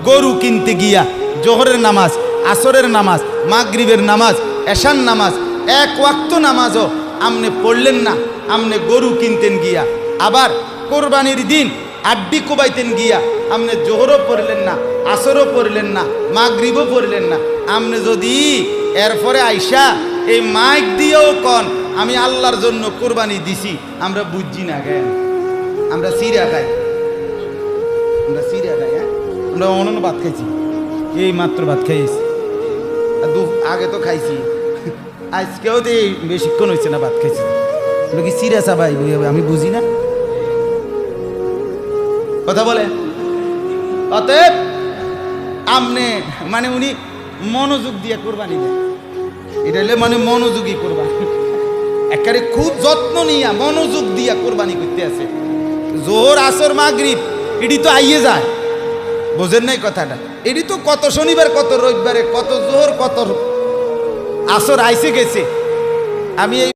গরু কিনতে গিয়া জোহরের নামাজ, আসরের নামাজ, মাগরিবের নামাজ, এশার নামাজ, এক ওয়াক্ত নামাজও আমনে পড়লেন না, আমনে গরু কিনতেন গিয়া। আবার কোরবানির দিন আড্ডি কোবাইতেন গিয়া আমনে জোহরও পড়লেন না, আসরও পড়লেন না, মাগরিবও পড়লেন না। আমনে যদি এরপরে আইসা এই মাইক দিয়েও কন আমি আল্লাহর জন্য কোরবানি দিছি, আমরা বুঝছি না কেন? আমরা সিরা খাই, আমরা সিরা খাই, হ্যাঁ আমরা অনন্য ভাত খাইছি, এই মাত্র ভাত খাইছি, আগে তো খাইছি, আজকেও তো এই বেশিক্ষণ হয়েছে না ভাত খাইছি। কি সিরা চাবাই আমি বুঝি না কথা বলে। অতএব আমনে মানে উনি মনোযোগ দিয়ে কোরবানি দেয়, এটা হলে মানে মনোযোগী কোরবানি, একেবারে খুব যত্ন নিয়া মনোযোগ দিয়া কোরবানি করতে আছে। জোহর আসর মাগরিব এটি তো আইয়ে যায়, বোঝেন নাই কথাটা? এটি তো কত শনিবার কত রবিবারে কত জোহর কত আসর আইসে গেছে। আমি এই